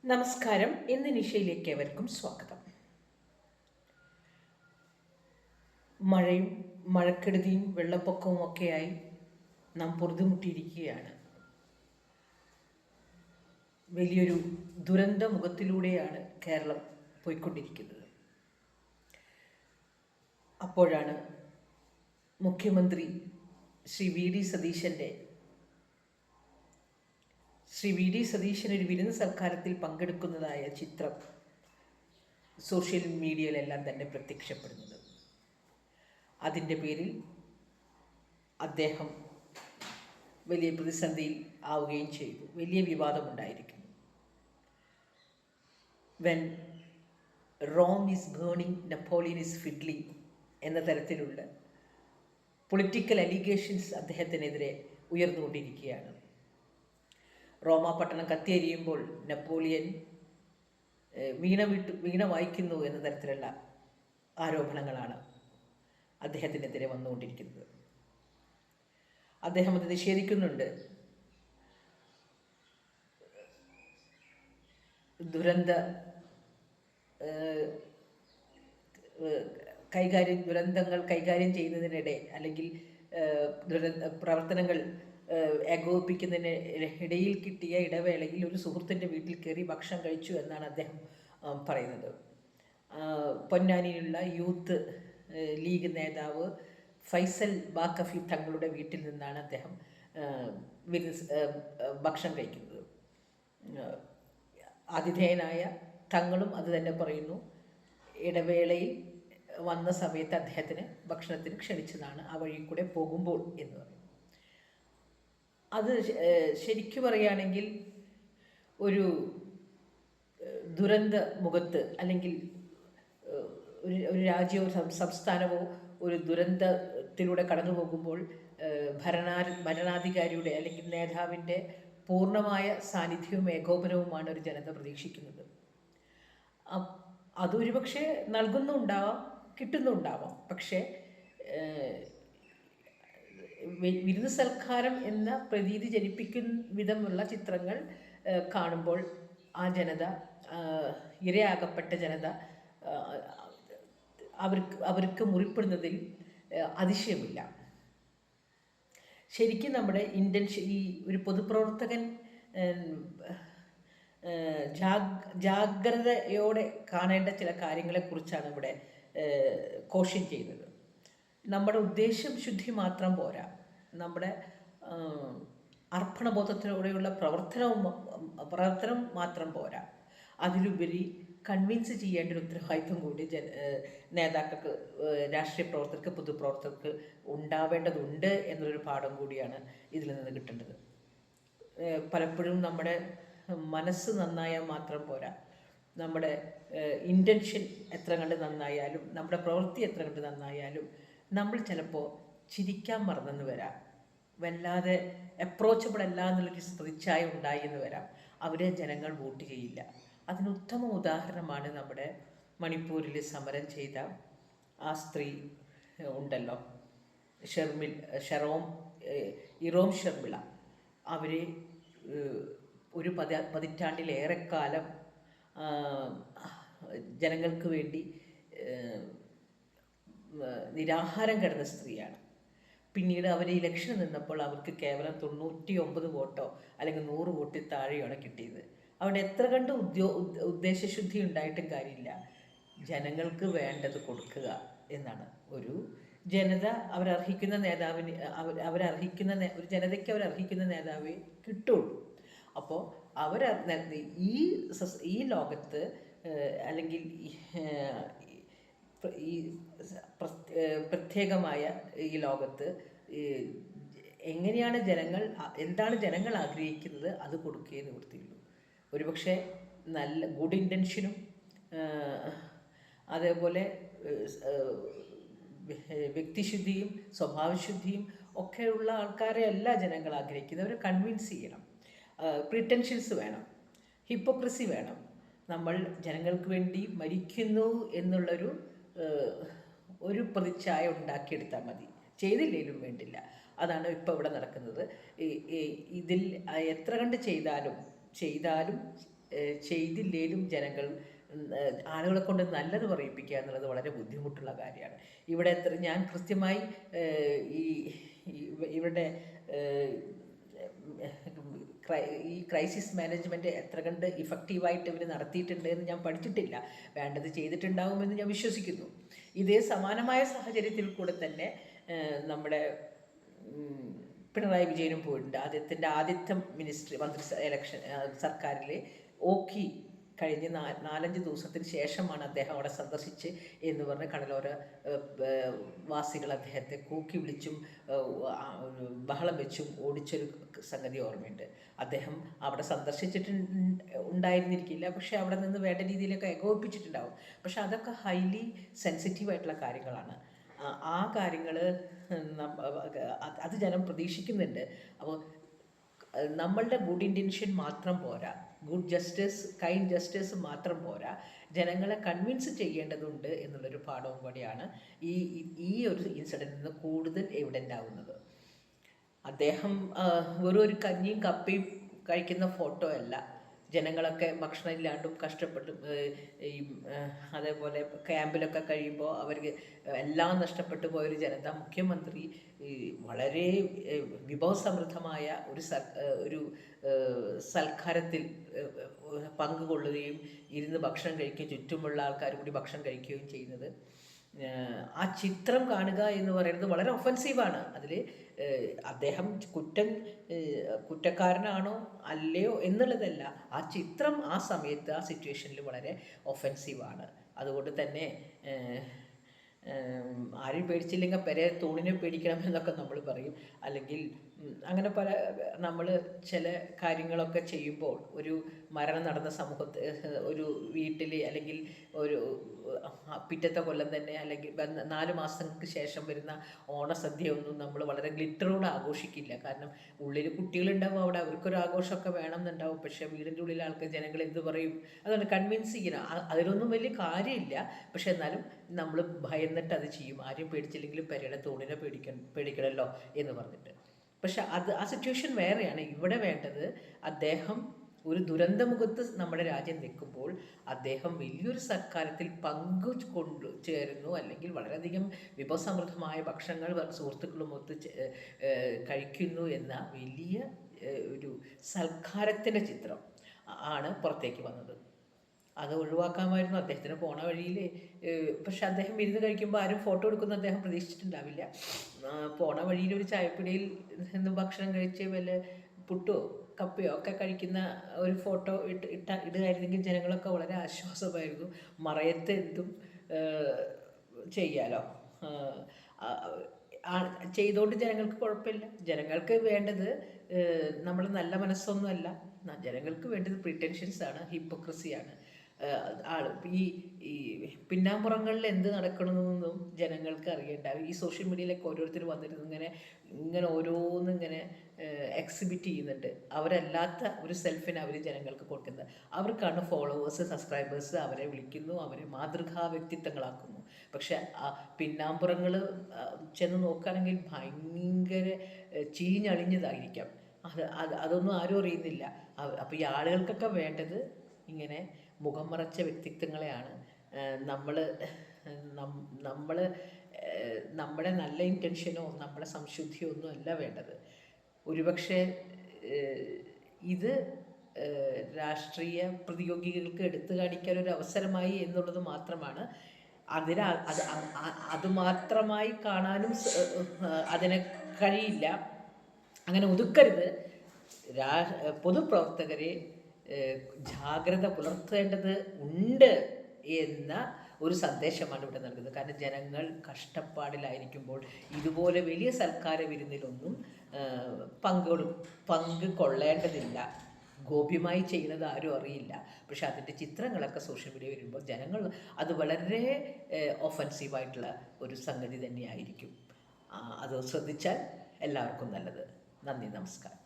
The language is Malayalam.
നമസ്കാരം. ഇന്ന് നിശയിലേക്ക് ഏവർക്കും സ്വാഗതം. മഴയും മഴക്കെടുതിയും വെള്ളപ്പൊക്കവും ഒക്കെയായി നാം പൊറുതിമുട്ടിയിരിക്കുകയാണ്. വലിയൊരു ദുരന്ത മുഖത്തിലൂടെയാണ് കേരളം പോയിക്കൊണ്ടിരിക്കുന്നത്. അപ്പോഴാണ് മുഖ്യമന്ത്രി ശ്രീ വി ഡി സതീശൻ ഒരു വിരുന്ന് സൽക്കാരത്തിൽ പങ്കെടുക്കുന്നതായ ചിത്രം സോഷ്യൽ മീഡിയയിലെല്ലാം തന്നെ പ്രത്യക്ഷപ്പെടുന്നത്. അതിൻ്റെ പേരിൽ അദ്ദേഹം വലിയ പ്രതിസന്ധിയിൽ ആവുകയും ചെയ്തു. വലിയ വിവാദമുണ്ടായിരിക്കുന്നു. When Rome is burning Napoleon is fiddling എന്ന തരത്തിലുള്ള പൊളിറ്റിക്കൽ അലിഗേഷൻസ് അദ്ദേഹത്തിനെതിരെ ഉയർന്നുകൊണ്ടിരിക്കുകയാണ്. റോമാ പട്ടണം കത്തിയെരിയുമ്പോൾ നെപ്പോളിയൻ വീണ വായിക്കുന്നു എന്ന തരത്തിലുള്ള ആരോപണങ്ങളാണ് അദ്ദേഹത്തിനെതിരെ വന്നുകൊണ്ടിരിക്കുന്നത്. അദ്ദേഹം അത് നിഷേധിക്കുന്നുണ്ട്. ദുരന്തങ്ങൾ കൈകാര്യം ചെയ്യുന്നതിനിടെ അല്ലെങ്കിൽ പ്രവർത്തനങ്ങൾ ഏകോപിപ്പിക്കുന്നതിന് ഇടയിൽ കിട്ടിയ ഇടവേളയിൽ ഒരു സുഹൃത്തിൻ്റെ വീട്ടിൽ കയറി ഭക്ഷണം കഴിച്ചു എന്നാണ് അദ്ദേഹം പറയുന്നത്. പൊന്നാനിയിലുള്ള യൂത്ത് ലീഗ് നേതാവ് ഫൈസൽ ബാക്കഫി തങ്ങളുടെ വീട്ടിൽ നിന്നാണ് അദ്ദേഹം ഭക്ഷണം കഴിക്കുന്നത്. ആതിഥേയനായ തങ്ങളും അത് തന്നെ പറയുന്നു. ഇടവേളയിൽ വന്ന സമയത്ത് അദ്ദേഹത്തിന് ഭക്ഷണത്തിന് ക്ഷണിച്ചതാണ് ആ വഴി കൂടെ പോകുമ്പോൾ എന്ന് പറയും. അത് ശരിക്കു പറയുകയാണെങ്കിൽ ഒരു ദുരന്ത മുഖത്ത് അല്ലെങ്കിൽ ഒരു രാജ്യമോ സംസ്ഥാനമോ ഒരു ദുരന്തത്തിലൂടെ കടന്നു പോകുമ്പോൾ ഭരണാധികാരിയുടെ അല്ലെങ്കിൽ നേതാവിൻ്റെ പൂർണ്ണമായ സാന്നിധ്യവും ഏകോപനവുമാണ് ഒരു ജനത പ്രതീക്ഷിക്കുന്നത്. അതൊരു പക്ഷേ നൽകുന്നുണ്ടാവാം, കിട്ടുന്നുണ്ടാവാം. പക്ഷേ വിരുന്ന് സൽക്കാരം എന്ന പ്രതീതി ജനിപ്പിക്കുന്ന വിധമുള്ള ചിത്രങ്ങൾ കാണുമ്പോൾ ആ ജനത, ഇരയാകപ്പെട്ട ജനത, അവർക്ക് മുറിപ്പെടുന്നതിൽ അതിശയമില്ല. ശരിക്കും നമ്മുടെ ഈ ഒരു പൊതുപ്രവർത്തകൻ ജാഗ്രതയോടെ കാണേണ്ട ചില കാര്യങ്ങളെക്കുറിച്ചാണ് ഇവിടെ കോഷൻ ചെയ്യുന്നത്. നമ്മുടെ ഉദ്ദേശം ശുദ്ധി മാത്രം പോരാ, നമ്മുടെ അർപ്പണബോധത്തിലൂടെയുള്ള പ്രവർത്തനം മാത്രം പോരാ. അതിലുപരി കൺവിൻസ് ചെയ്യേണ്ട ഒരു ഉത്തരവാദിത്വം കൂടി നേതാക്കൾക്ക്, രാഷ്ട്രീയ പ്രവർത്തകർക്ക്, പൊതുപ്രവർത്തകർക്ക് ഉണ്ടാവേണ്ടതുണ്ട് എന്നൊരു പാഠം കൂടിയാണ് ഇതിൽ നിന്ന് കിട്ടേണ്ടത്. പലപ്പോഴും നമ്മുടെ മനസ്സ് നന്നായാൽ മാത്രം പോരാ, നമ്മുടെ ഇൻറ്റൻഷൻ എത്ര കണ്ട് നന്നായാലും, നമ്മുടെ പ്രവൃത്തി എത്ര കണ്ട് നന്നായാലും നമ്മൾ ചിലപ്പോൾ ചിരിക്കാൻ മറന്നെന്ന് വരാം, വല്ലാതെ അപ്രോച്ചബിൾ അല്ല എന്നുള്ളൊരു പ്രതിച്ഛായ ഉണ്ടായി എന്ന് വരാം. അവരെ ജനങ്ങൾ വോട്ട് ചെയ്യില്ല. അതിന് ഉത്തമ ഉദാഹരണമാണ് നമ്മുടെ മണിപ്പൂരിൽ സമരം ചെയ്ത ആ സ്ത്രീ ഉണ്ടല്ലോ, ഇറോം ഷർമിള. അവർ ഒരു പതിറ്റാണ്ടിലേറെക്കാലം ജനങ്ങൾക്ക് വേണ്ടി നിരാഹാരം കിടന്ന സ്ത്രീയാണ്. പിന്നീട് അവർ ഇലക്ഷന് നിന്നപ്പോൾ അവർക്ക് കേവലം 99 വോട്ടോ അല്ലെങ്കിൽ 100 വോട്ടിൽ താഴെയാണ് കിട്ടിയത്. അവിടെ എത്ര കണ്ട് ഉദ്ദേശശുദ്ധി ഉണ്ടായിട്ടും കാര്യമില്ല. ജനങ്ങൾക്ക് വേണ്ടത് കൊടുക്കുക എന്നാണ്. ഒരു ജനത അവരർഹിക്കുന്ന നേതാവിന് ഒരു ജനതയ്ക്ക് അവരർഹിക്കുന്ന നേതാവേ കിട്ടുള്ളൂ. അപ്പോൾ ഈ ലോകത്ത് അല്ലെങ്കിൽ ഈ പ്രത്യേകമായ ഈ ലോകത്ത് എന്താണ് ജനങ്ങൾ ആഗ്രഹിക്കുന്നത് അത് കൊടുക്കുകയേ നിവൃത്തിയുള്ളൂ. ഒരുപക്ഷെ നല്ല ഗുഡ് ഇൻറ്റൻഷനും അതേപോലെ വ്യക്തിശുദ്ധിയും സ്വഭാവശുദ്ധിയും ഒക്കെയുള്ള ആൾക്കാരെ അല്ല ജനങ്ങൾ ആഗ്രഹിക്കുന്നത്. അവരെ കൺവിൻസ് ചെയ്യണം. പ്രിറ്റൻഷൻസ് വേണം, ഹിപ്പോക്രസി വേണം. നമ്മൾ ജനങ്ങൾക്ക് വേണ്ടി മരിക്കുന്നു എന്നുള്ളൊരു പ്രതിച്ഛായ ഉണ്ടാക്കിയെടുത്താൽ മതി. ചെയ്തില്ലേലും വേണ്ടില്ല. അതാണ് ഇപ്പോൾ ഇവിടെ നടക്കുന്നത്. ഇതിൽ എത്ര കണ്ട് ചെയ്താലും ചെയ്തില്ലേലും ജനങ്ങൾ ആളുകളെ കൊണ്ട് നല്ലത് പറയിപ്പിക്കുക എന്നുള്ളത് വളരെ ബുദ്ധിമുട്ടുള്ള കാര്യമാണ്. ഇവിടെ ഞാൻ കൃത്യമായി ഈ ഇവരുടെ ഈ ക്രൈസിസ് മാനേജ്മെൻറ്റ് എത്ര കണ്ട് ഇഫക്റ്റീവായിട്ട് ഇവർ നടത്തിയിട്ടുണ്ട് എന്ന് ഞാൻ പഠിച്ചിട്ടില്ല. വേണ്ടത് ചെയ്തിട്ടുണ്ടാവുമെന്ന് ഞാൻ വിശ്വസിക്കുന്നു. ഇതേ സമാനമായ സാഹചര്യത്തിൽ കൂടെ തന്നെ നമ്മുടെ പിണറായി വിജയനും പോയിട്ടുണ്ട്. ആദ്യത്തെ മന്ത്രി സർക്കാരിൽ ഓക്കി കഴിഞ്ഞ് 4-5 ദിവസത്തിന് ശേഷമാണ് അദ്ദേഹം അവിടെ സന്ദർശിച്ച് എന്ന് പറഞ്ഞ് കടലോര വാസികൾ അദ്ദേഹത്തെ കൂക്കി വിളിച്ചും ബഹളം വെച്ചും ഓടിച്ചൊരു സംഗതി ഓർമ്മയുണ്ട്. അദ്ദേഹം അവിടെ ഉണ്ടായിരുന്നിരിക്കില്ല, പക്ഷെ അവിടെ നിന്ന് വേണ്ട രീതിയിലൊക്കെ ഏകോപിപ്പിച്ചിട്ടുണ്ടാവും. പക്ഷെ അതൊക്കെ ഹൈലി സെൻസിറ്റീവായിട്ടുള്ള കാര്യങ്ങളാണ്. ആ കാര്യങ്ങൾ അത് ജനം പ്രതീക്ഷിക്കുന്നുണ്ട്. അപ്പോൾ നമ്മളുടെ ഗുഡ് ഇൻറ്റൻഷൻ മാത്രം പോരാ, ഗുഡ് ജസ്റ്റിസ്, കൈൻഡ് ജസ്റ്റിസ് മാത്രം പോരാ, ജനങ്ങളെ കൺവിൻസ് ചെയ്യേണ്ടതുണ്ട് എന്നുള്ളൊരു പാഠവും കൂടിയാണ് ഈ ഒരു ഇൻസിഡൻറ്റിൽ നിന്ന് കൂടുതൽ എവിഡൻ്റ് ആവുന്നത്. അദ്ദേഹം വെറും ഒരു കഞ്ഞിയും കപ്പയും കഴിക്കുന്ന ഫോട്ടോ അല്ല. ജനങ്ങളൊക്കെ ഭക്ഷണം ഇല്ലാണ്ടും കഷ്ടപ്പെട്ടും അതേപോലെ ക്യാമ്പിലൊക്കെ കഴിയുമ്പോൾ അവർക്ക് എല്ലാം നഷ്ടപ്പെട്ടു പോയൊരു ജനത മുഖ്യമന്ത്രി വളരെ വിഭവസമൃദ്ധമായ ഒരു സൽക്കാരത്തിൽ പങ്കുകൊള്ളുകയും ഇരുന്ന് ഭക്ഷണം കഴിക്കുകയും ചുറ്റുമുള്ള ആൾക്കാർ കൂടി ഭക്ഷണം കഴിക്കുകയും ചെയ്യുന്നത്, ആ ചിത്രം കാണുക എന്ന് പറയുന്നത് വളരെ ഒഫൻസീവാണ്. അതിൽ അദ്ദേഹം കുറ്റക്കാരനാണോ അല്ലയോ എന്നുള്ളതല്ല, ആ ചിത്രം ആ സമയത്ത് ആ സിറ്റുവേഷനിൽ വളരെ ഒഫൻസീവാണ്. അതുകൊണ്ട് തന്നെ ആരും പേടിച്ചില്ലെങ്കിൽ പെരെ തൂണിനെ പേടിക്കണം എന്നൊക്കെ നമ്മൾ പറയും. അല്ലെങ്കിൽ അങ്ങനെ നമ്മൾ ചില കാര്യങ്ങളൊക്കെ ചെയ്യുമ്പോൾ ഒരു മരണം നടന്ന ഒരു വീട്ടിൽ അല്ലെങ്കിൽ ഒരു പിറ്റത്തെ കൊല്ലം തന്നെ അല്ലെങ്കിൽ 4 മാസങ്ങൾക്ക് ശേഷം വരുന്ന ഓണസദ്യ ഒന്നും നമ്മൾ വളരെ ഗ്ലിറ്ററോടെ ആഘോഷിക്കില്ല. കാരണം ഉള്ളിൽ കുട്ടികളുണ്ടാവും, അവിടെ അവർക്കൊരു ആഘോഷമൊക്കെ വേണം എന്നുണ്ടാവും. പക്ഷേ വീടിൻ്റെ ഉള്ളിൽ ജനങ്ങൾ എന്ത് പറയും, അതാണ് കൺവിൻസ് ചെയ്യണം. അതിലൊന്നും വലിയ കാര്യമില്ല. പക്ഷെ എന്നാലും നമ്മൾ ഭയന്നിട്ട് അത് ചെയ്യും. ആരും പേടിച്ചില്ലെങ്കിലും പെരയുടെ തൂണിനെ പേടിക്കണമല്ലോ എന്ന് പറഞ്ഞിട്ട്. പക്ഷെ ആ സിറ്റുവേഷൻ വേറെയാണ്. ഇവിടെ വേണ്ടത് അദ്ദേഹം ഒരു ദുരന്തമുഖത്ത് നമ്മുടെ രാജ്യം നിൽക്കുമ്പോൾ അദ്ദേഹം വലിയൊരു സൽക്കാരത്തിൽ ചേരുന്നു, അല്ലെങ്കിൽ വളരെയധികം വിഭവസമൃദ്ധമായ ഭക്ഷണങ്ങൾ സുഹൃത്തുക്കളുമൊത്ത് കഴിക്കുന്നു എന്ന വലിയ ഒരു സൽക്കാരത്തിൻ്റെ ചിത്രം ആണ് പുറത്തേക്ക് വന്നത്. അത് ഒഴിവാക്കാമായിരുന്നു അദ്ദേഹത്തിന് പോണ വഴിയിൽ. പക്ഷെ അദ്ദേഹം ഇരുന്ന് കഴിക്കുമ്പോൾ ആരും ഫോട്ടോ എടുക്കുന്ന അദ്ദേഹം പ്രതീക്ഷിച്ചിട്ടുണ്ടാവില്ല. പോണ വഴിയിൽ ഒരു ചായപ്പിടിയിൽ നിന്ന് ഭക്ഷണം കഴിച്ച് വല്ല പുട്ടോ കപ്പയോ ഒക്കെ കഴിക്കുന്ന ഒരു ഫോട്ടോ ഇടുകയായിരുന്നെങ്കിൽ ജനങ്ങളൊക്കെ വളരെ ആശ്വാസമായിരുന്നു. മറയത്ത് എന്തും ചെയ്യാലോ. ചെയ്തുകൊണ്ട് ജനങ്ങൾക്ക് കുഴപ്പമില്ല. ജനങ്ങൾക്ക് വേണ്ടത് നമ്മൾ നല്ല മനസ്സൊന്നുമല്ല. ജനങ്ങൾക്ക് വേണ്ടത് പ്രിറ്റൻഷൻസാണ്, ഹിപ്പോക്രസിയാണ്. ഈ പിന്നാമ്പുറങ്ങളിൽ എന്ത് നടക്കണമെന്നൊന്നും ജനങ്ങൾക്ക് അറിയണ്ടാവും. ഈ സോഷ്യൽ മീഡിയയിലൊക്കെ ഓരോരുത്തർ വന്നിരുന്നു ഇങ്ങനെ ഓരോന്നിങ്ങനെ എക്സിബിറ്റ് ചെയ്യുന്നുണ്ട്. അവരല്ലാത്ത ഒരു സെൽഫിനെ അവർ ജനങ്ങൾക്ക് കൊടുക്കുന്നത്. അവർക്കാണ് ഫോളോവേഴ്സ്, സബ്സ്ക്രൈബേഴ്സ്. അവരെ വിളിക്കുന്നു, അവരെ മാതൃകാ വ്യക്തിത്വങ്ങളാക്കുന്നു. പക്ഷെ പിന്നാമ്പുറങ്ങൾ ചെന്ന് നോക്കുകയാണെങ്കിൽ ഭയങ്കര ചീഞ്ഞളിഞ്ഞതായിരിക്കാം. അതൊന്നും ആരും അറിയുന്നില്ല. അപ്പോൾ ഈ ആളുകൾക്കൊക്കെ വേണ്ടത് ഇങ്ങനെ മുഖം മറച്ച വ്യക്തിത്വങ്ങളെയാണ്. നമ്മുടെ നല്ല ഇൻറ്റൻഷനോ നമ്മുടെ സംശുദ്ധിയോ ഒന്നും അല്ല വേണ്ടത്. ഒരുപക്ഷെ ഇത് രാഷ്ട്രീയ പ്രതിയോഗികൾക്ക് എടുത്തു കാണിക്കാൻ ഒരു അവസരമായി എന്നുള്ളത് മാത്രമാണ്. അത് മാത്രമായി കാണാനും അതിനെ കഴിയില്ല. അങ്ങനെ ഒതുക്കരുത്. പൊതുപ്രവർത്തകരെ ജാഗ്രത പുലർത്തേണ്ടത് ഉണ്ട് എന്ന ഒരു സന്ദേശമാണ് ഇവിടെ നൽകുന്നത്. കാരണം ജനങ്ങൾ കഷ്ടപ്പാടിലായിരിക്കുമ്പോൾ ഇതുപോലെ വലിയ സൽക്കാര വിരുന്നിലൊന്നും പങ്ക് കൊള്ളേണ്ടതില്ല. ഗോപ്യമായി ചെയ്യുന്നത് ആരും അറിയില്ല. പക്ഷെ അതിൻ്റെ ചിത്രങ്ങളൊക്കെ സോഷ്യൽ മീഡിയ വരുമ്പോൾ ജനങ്ങൾ അത് വളരെ ഒഫൻസീവായിട്ടുള്ള ഒരു സംഗതി തന്നെയായിരിക്കും. അത് ശ്രദ്ധിച്ചാൽ എല്ലാവർക്കും നല്ലത്. നന്ദി, നമസ്കാരം.